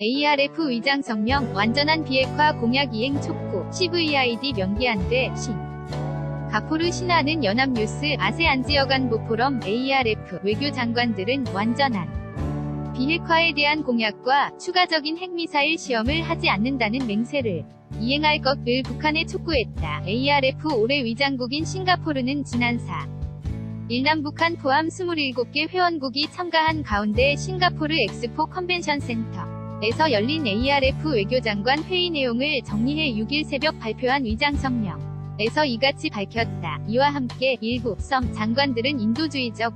ARF 위장 성명, 완전한 비핵화 공약 이행 촉구, CVID 명기한대, 가포르 신하는 연합뉴스, 아세안 지역안보 포럼, ARF 외교장관들은 완전한 비핵화에 대한 공약과 추가적인 핵미사일 시험을 하지 않는다는 맹세를 이행할 것을 북한에 촉구했다. ARF 올해 위장국인 싱가포르는 지난 4일 남북한 포함 27개 회원국이 참가한 가운데 싱가포르 엑스포 컨벤션 센터에서 열린 ARF 외교장관 회의 내용을 정리해 6일 새벽 발표한 위장성명에서 이같이 밝혔다. 이와 함께 일부 섬 장관들은 인도주의적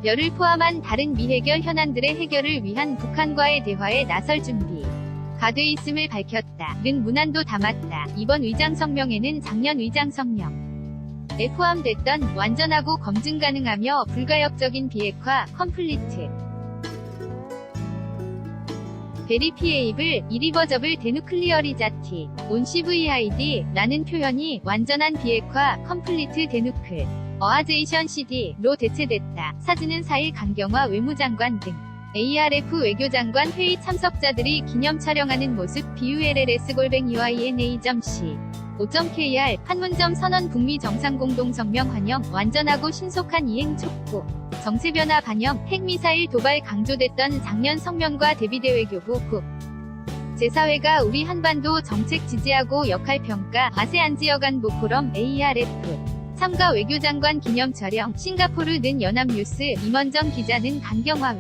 우려를 포함한 다른 미해결 현안들의 해결을 위한 북한과의 대화에 나설 준비가 돼 있음을 밝혔다. 는 문안도 담았다. 이번 위장성명에는 작년 위장성명에 포함됐던 완전하고 검증 가능하며 불가역적인 비핵화, 컴플리트 베리피에이블, 이리버저블 데누클리어리자티, 온 CVID 라는 표현이 완전한 비핵화, 컴플리트 데누클 어아제이션 CD로 대체됐다. 사진은 4일 강경화 외무장관 등 ARF 외교장관 회의 참석자들이 기념 촬영하는 모습. BULLS골뱅이YNA.C5.KR 판문점 선언 북미 정상공동성명 환영, 완전하고 신속한 이행 촉구, 정세변화 반영, 핵미사일 도발 강조됐던 작년 성명과 대비대 외교부 제4회가 우리 한반도 정책 지지하고 역할평가, 아세안 지역안보 포럼, ARF 참가 외교장관 기념 촬영, 싱가포르는 연합뉴스, 임원정 기자는 강경화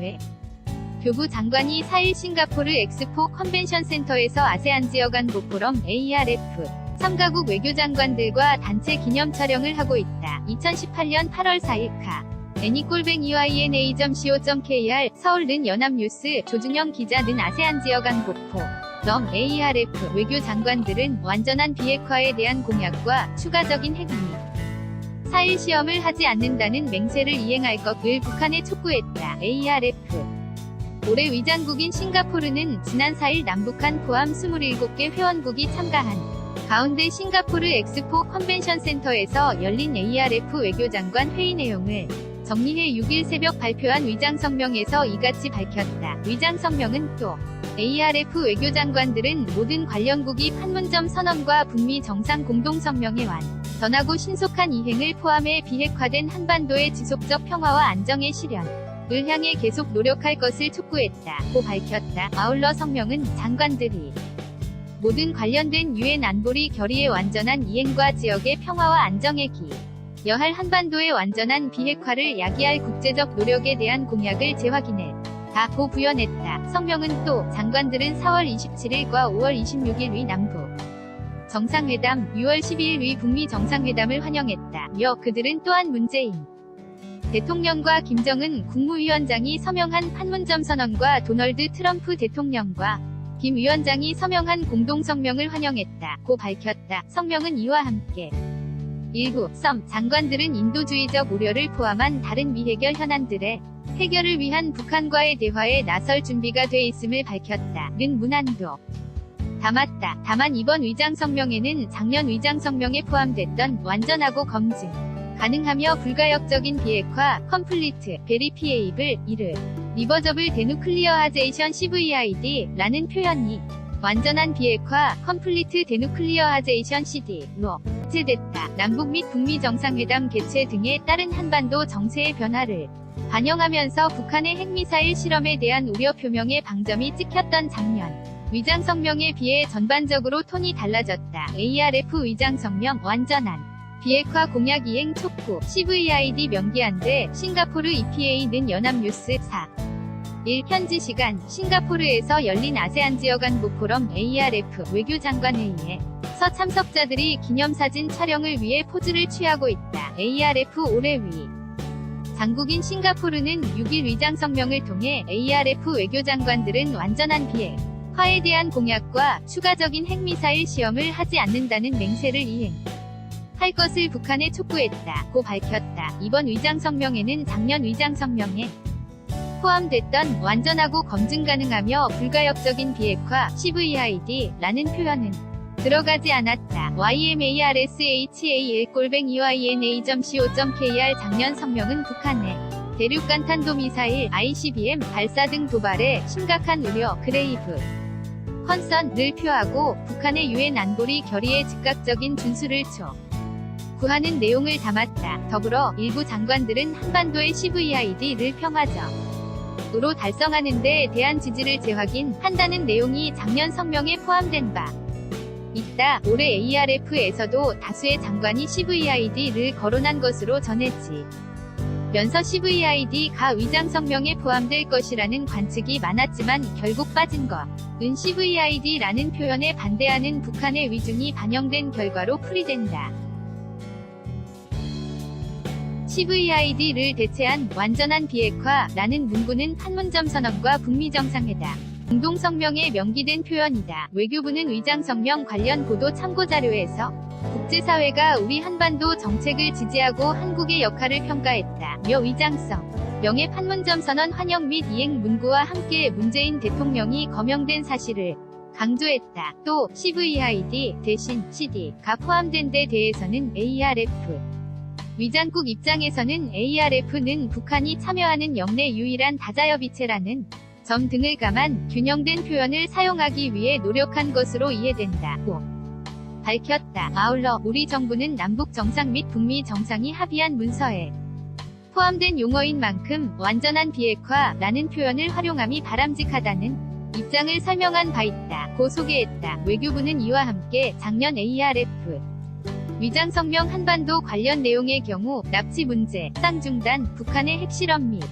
외교부 장관이 4일 싱가포르 엑스포 컨벤션 센터에서 아세안 지역안보 포럼, ARF 3가국 외교장관들과 단체 기념 촬영을 하고 있다. 2018년 8월 4일 애니골뱅이YNA.co.kr 서울는 연합뉴스, 조준영 기자는 아세안 지역안보 포럼, ARF 외교장관들은 완전한 비핵화에 대한 공약과 추가적인 핵미 사일 시험을 하지 않는다는 맹세를 이행할 것을 북한에 촉구했다. ARF 올해 위장국인 싱가포르는 지난 4일 남북한 포함 27개 회원국이 참가한 가운데 싱가포르 엑스포 컨벤션 센터에서 열린 ARF 외교장관 회의 내용을 정리해 6일 새벽 발표한 위장성명에서 이같이 밝혔다. 위장성명은 또 ARF 외교장관들은 모든 관련국이 판문점 선언과 북미 정상 공동성명에 전하고 신속한 이행을 포함해 비핵화된 한반도의 지속적 평화와 안정의 실현을 향해 계속 노력할 것을 촉구했다. 고 밝혔다. 아울러 성명은 장관들이 모든 관련된 유엔 안보리 결의의 완전한 이행과 지역의 평화와 안정에 기여할 한반도의 완전한 비핵화를 야기할 국제적 노력에 대한 공약을 재확인했다. 고 부연했다. 성명은 또 장관들은 4월 27일과 5월 26일 위 남북 정상회담, 6월 12일 위 북미 정상회담을 환영했다며 그들은 또한 문재인 대통령과 김정은 국무위원장이 서명한 판문점 선언과 도널드 트럼프 대통령과 김 위원장이 서명한 공동성명을 환영했다. 고 밝혔다. 성명은 이와 함께 일부 섬 장관들은 인도주의적 우려를 포함한 다른 미해결 현안들의 해결을 위한 북한과의 대화에 나설 준비가 돼 있음을 밝혔다. 는 문안도 담았다. 다만 이번 위장성명에는 작년 위장성명에 포함됐던 완전하고 검증 가능하며 불가역적인 비핵화, 컴플리트 베리피에이블, 리버저블 데누클리어하제이션 CVID 라는 표현이 완전한 비핵화, 컴플리트 데누클리어하제이션 CD로 대체됐다. 남북 및 북미 정상회담 개최 등에 따른 한반도 정세의 변화를 반영하면서 북한의 핵미사일 실험에 대한 우려 표명의 방점이 찍혔던 작년 위장성명에 비해 전반적으로 톤이 달라졌다. ARF 위장성명, 완전한 비핵화 공약 이행 촉구, CVID 명기한대, 싱가포르 EPA는 연합뉴스 4일 현지 시간 싱가포르에서 열린 아세안 지역안보 포럼 ARF 외교장관회의에서 참석자들이 기념사진 촬영을 위해 포즈를 취하고 있다. ARF 올해 위 장국인 싱가포르는 6일 위장성명을 통해 ARF 외교장관들은 완전한 비핵화에 대한 공약과 추가적인 핵미사일 시험을 하지 않는다는 맹세를 이행할 것을 북한에 촉구했다. 고 밝혔다. 이번 위장성명에는 작년 위장성명에 포함됐던 완전하고 검증 가능하며 불가역적인 비핵화, CVID 라는 표현은 들어가지 않았다. YMARSHAL-EYNA.co.kr 작년 성명은 북한의 대륙간 탄도미사일 ICBM 발사 등 도발에 심각한 우려 그레이브 컨선을 표하고 북한의 유엔 안보리 결의에 즉각적인 준수를 구하는 내용을 담았다. 더불어 일부 장관들은 한반도의 CVID를 평화적으로 달성하는 데 대한 지지를 재확인한다는 내용이 작년 성명에 포함된 바 있다. 올해 ARF에서도 다수의 장관이 CVID를 거론한 것으로 전했지. 면서 CVID가 위장 성명에 포함될 것이라는 관측이 많았지만 결국 빠진 것은 CVID라는 표현에 반대하는 북한의 위중이 반영된 결과로 풀이된다. CVID를 대체한 완전한 비핵화라는 문구는 판문점 선언과 북미 정상회담 공동성명에 명기된 표현이다. 외교부는 위장성명 관련 보도 참고자료에서 국제사회가 우리 한반도 정책을 지지하고 한국의 역할을 평가했다며 위장성 명의 판문점 선언 환영 및 이행 문구와 함께 문재인 대통령이 거명된 사실을 강조했다. 또 CVID 대신 CD가 포함된 데 대해서는 ARF 위장국 입장에서는 ARF는 북한이 참여하는 영내 유일한 다자협의체라는 점 등을 감안 균형된 표현을 사용하기 위해 노력한 것으로 이해된다고 밝혔다. 아울러 우리 정부는 남북 정상 및 북미 정상이 합의한 문서에 포함된 용어인 만큼 완전한 비핵화라는 표현을 활용함이 바람직하다는 입장을 설명한 바 있다고 소개했다. 외교부는 이와 함께 작년 ARF 위장성명 한반도 관련 내용의 경우 납치 문제, 쌍중단, 북한의 핵실험 및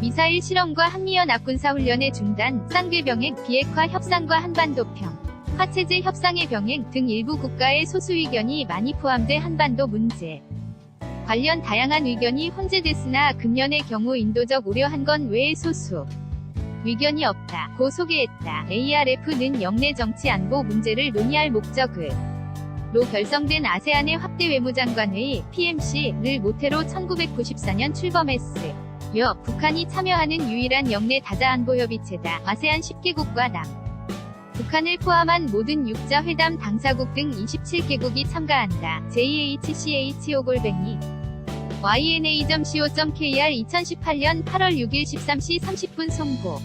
미사일 실험과 한미연합 군사훈련의 중단, 쌍계 병행, 비핵화 협상과 한반도평 화체제 협상의 병행 등 일부 국가의 소수 의견이 많이 포함돼 한반도 문제 관련 다양한 의견이 혼재됐으나 금년의 경우 인도적 우려한 건 외에 소수 의견이 없다고 소개했다. ARF는 영내 정치 안보 문제를 논의할 목적으로 결성된 아세안의 확대 외무장관회의 PMC를 모태로 1994년 출범했으며 북한이 참여하는 유일한 영내 다자안보협의체다. 아세안 10개국과 남 북한을 포함한 모든 6자 회담 당사국 등 27개국이 참가한다. JHCHO_YNA.CO.KR 2018년 8월 6일 13시 30분 송고